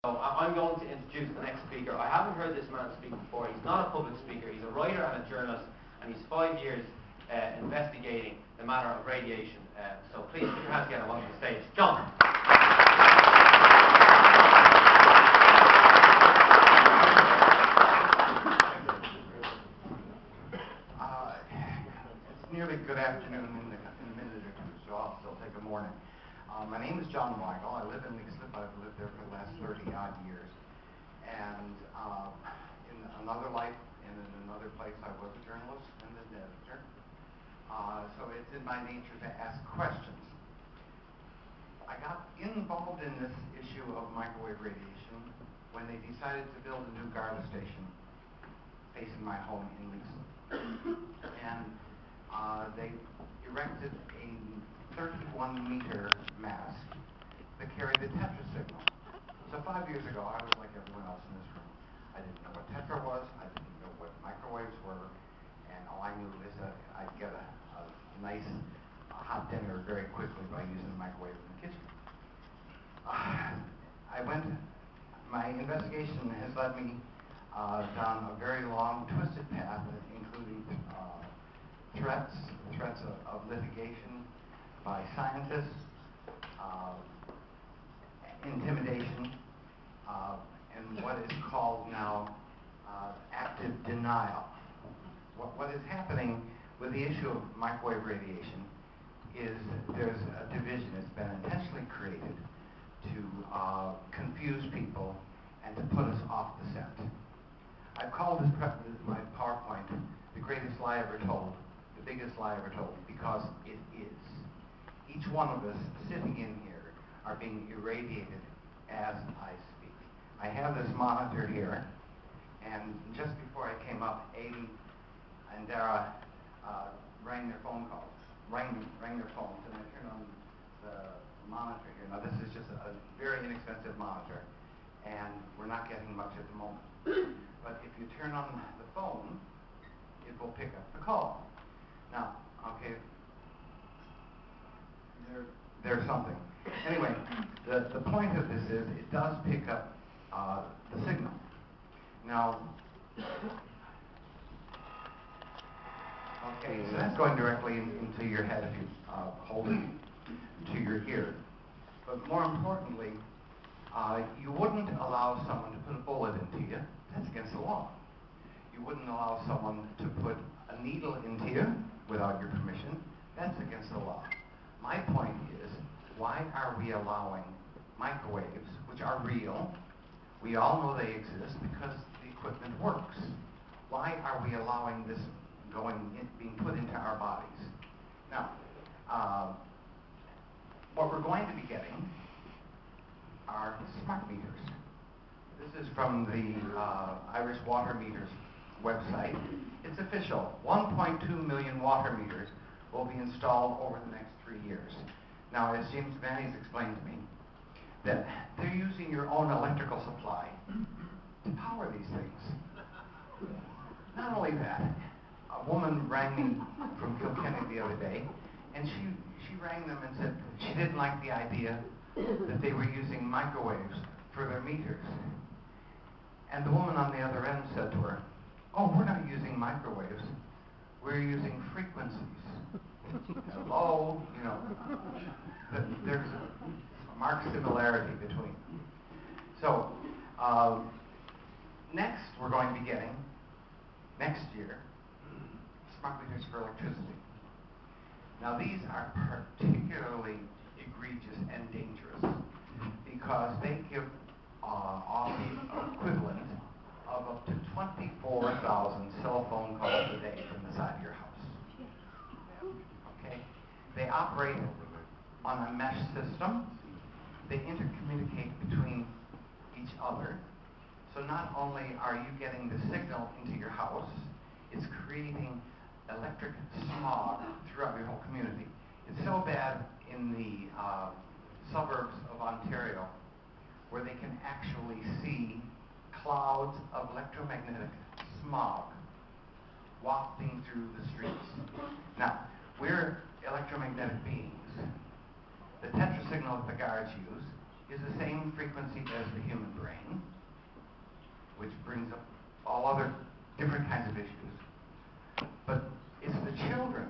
So I'm going to introduce the next speaker. I haven't heard this man speak before. He's not a public speaker. He's a writer and a journalist, and he's 5 years investigating the matter of radiation. So please put your hands together and welcome to the stage, John. It's nearly good afternoon in a minute or two, so I'll still take a morning. My name is John Weigal. I live in Leaslip. I've lived there for the last 30-odd years. And in another life, and in another place, I was a journalist and an editor. So it's in my nature to ask questions. I got involved in this issue of microwave radiation when they decided to build a new Garda station facing my home in Leaslip. And they erected a 31-meter mast that carried the Tetra signal. So 5 years ago, I was like everyone else in this room. I didn't know what Tetra was. I didn't know what microwaves were. And all I knew is that I'd get a nice hot dinner very quickly by using the microwave in the kitchen. My investigation has led me down a very long, twisted path, including threats of litigation by scientists, intimidation, and what is called now active denial. What is happening with the issue of microwave radiation is there's a division that's been intentionally created to confuse people and to put us off the scent. I've called my PowerPoint the greatest lie ever told, the biggest lie ever told, because it is. Each one of us sitting in here are being irradiated as I speak. I have this monitor here, and just before I came up, Aiden and Dara rang their phones, and I turned on the monitor here. Now this is just a very inexpensive monitor, and we're not getting much at the moment. But if you turn on the phone, it will pick up the call. Now, okay, there's something. Anyway, the point of this is it does pick up the signal. Now, okay, so that's going directly into your head if you hold it to your ear. But more importantly, you wouldn't allow someone to put a bullet into you. That's against the law. You wouldn't allow someone to put a needle into you without your permission. That's against the law. My point is, why are we allowing microwaves, which are real? We all know they exist because the equipment works. Why are we allowing this being put into our bodies? Now, what we're going to be getting are smart meters. This is from the Irish Water Meters website. It's official. 1.2 million water meters will be installed over the next 3 years. Now, as James Manny's explained to me, that they're using your own electrical supply to power these things. Not only that, a woman rang me from Kilkenny the other day, and she rang them and said she didn't like the idea that they were using microwaves for their meters. And the woman on the other end said to her, "Oh, we're not using microwaves. We're using frequencies." Hello, there's a marked similarity between them. So, next we're going to be getting, next year, smart meters for electricity. Now these are particularly egregious and dangerous because they give off the equivalent of up to 24,000 cell phone calls a day from the side of your house. Okay? They operate on a mesh system. They intercommunicate between each other. So not only are you getting the signal into your house, it's creating electric smog throughout your whole community. It's so bad in the suburbs of Ontario where they can actually see clouds of electromagnetic smog wafting through the streets. Now, we're electromagnetic beings. The Tetra signal that the guards use is the same frequency as the human brain. issues. But it's the children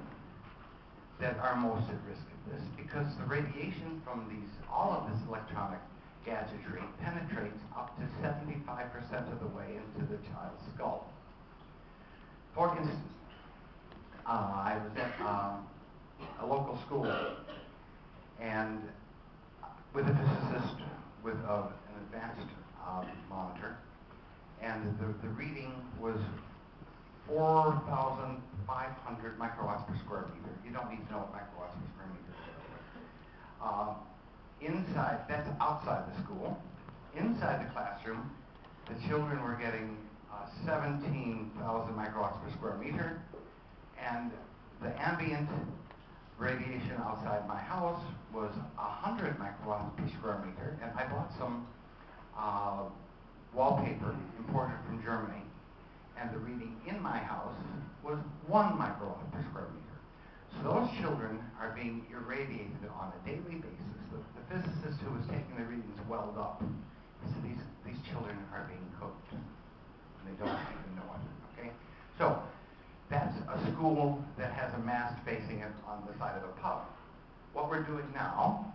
that are most at risk of this, because the radiation from all of this electronic gadgetry penetrates up to 75% of the way into the child's skull. For instance, I was at a local school, and with a physicist with an advanced monitor, and the reading was 4,500 microwatts per square meter. You don't need to know what microwatts per square meter is. Inside, that's outside the school. Inside the classroom, the children were getting 17,000 microwatts per square meter, and the ambient radiation outside my house was 100 microwatts per square meter, and I bought some wallpaper imported from Germany, and the reading in my house was 1 microwatt per square meter. So those children are being irradiated on a daily basis. The physicist who was taking the readings welled up. He said, these children are being cooked, and they don't even know it, okay? So that's a school that has a mast facing it on the side of a pub. What we're doing now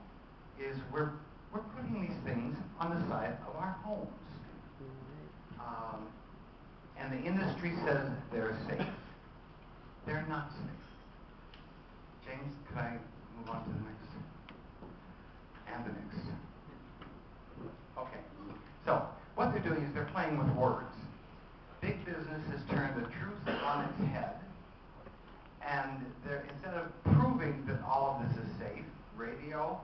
is we're putting these things on the side of our homes. And the industry says they're safe. They're not safe. James, could I move on to the next? And the next. Okay. So what they're doing is they're playing with words. Big business has turned the truth on its head, and instead of proving that all of this is safe, radio,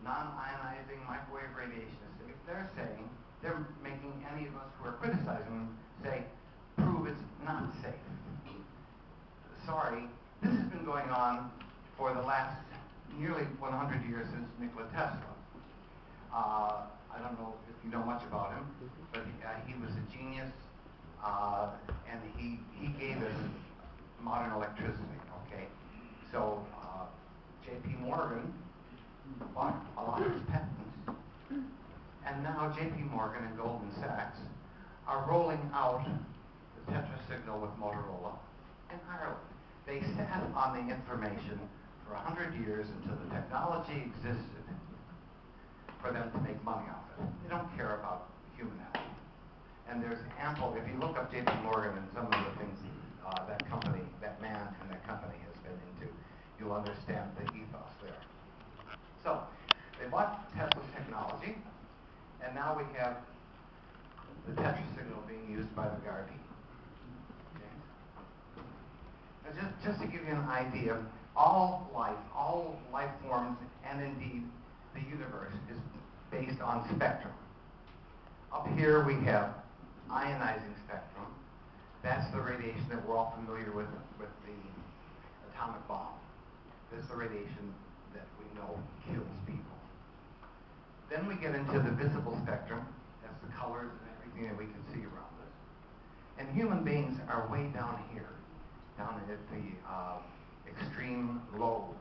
non-ionizing microwave radiation is safe, they're making any of us who are criticizing them say, prove it's not safe. Sorry, this has been going on for the last nearly 100 years since Nikola Tesla. I don't know if you know much about him, but he was a genius, and he gave us modern electricity, okay? So J.P. Morgan bought a lot of his patents, and now J.P. Morgan and Goldman Sachs are rolling out the tetrasignal with Motorola in Ireland. They sat on the information for 100 years until the technology existed for them to make money off it. They don't care about human health. And there's ample, if you look up J.P. Morgan and some of the things that company, that man and that company has been into, you'll understand the ethos there. So, they bought Tesla's technology, and now we have the tetrasignal being used by the Gardaí. Okay? Now just to give you an idea, all life forms, and indeed the universe, is based on spectrum. Up here we have ionizing spectrum. That's the radiation that we're all familiar with the atomic bomb. This is the radiation that we know kills people. Then we get into the visible spectrum. That's the colors and everything that we can see around us. And human beings are way down here, down at the extreme low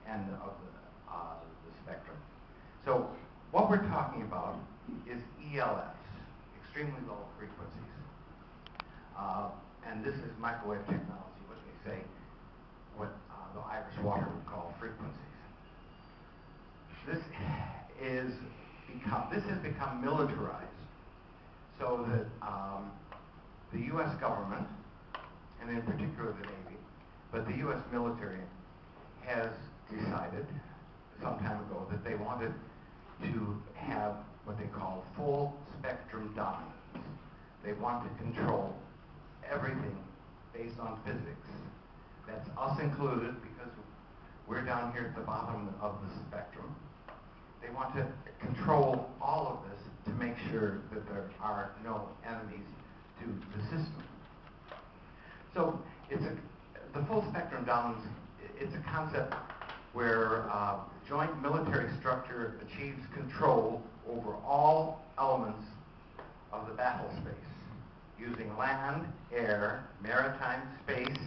end of the spectrum. So what we're talking about is ELFs, extremely low frequencies. And this is microwave technology, what they say, what the Irish water would call frequencies. This has become militarized, so that the U.S. government, and in particular the Navy, but the U.S. military has decided some time ago that they wanted to have what they call full spectrum dominance. They want to control everything based on physics. That's us included, because we're down here at the bottom of the spectrum. They want to control all of this to make sure that there are no enemies to the system. So the full spectrum dominance, it's a concept where joint military structure achieves control over all elements of the battle space, using land, air, maritime space,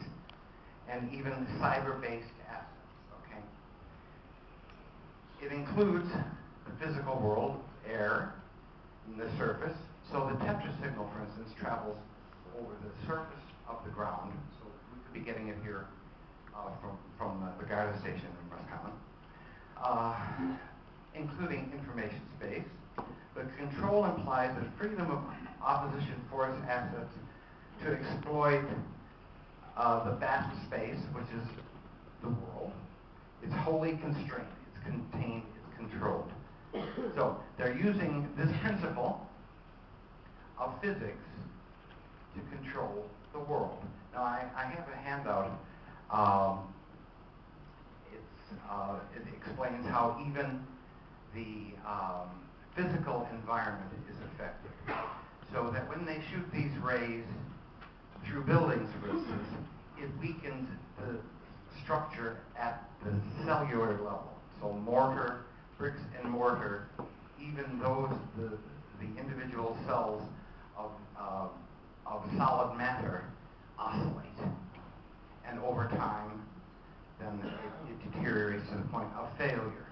and even cyber-based assets, okay? It includes the physical world, air, and the surface. So the tetrasignal, for instance, travels over the surface of the ground. So we could be getting it here from the Garda station in Roscommon, including information space. But control implies the freedom of opposition force assets to exploit the vast space, which is the world. It's wholly constrained, it's contained, it's controlled. So they're using this principle of physics to control the world. Now I have a handout. It explains how even the physical environment is affected. So that when they shoot these rays through buildings, for instance, it weakens the structure at the cellular level. So mortar, bricks and mortar, even those, the individual cells of solid matter oscillate. And over time, then it deteriorates to the point of failure.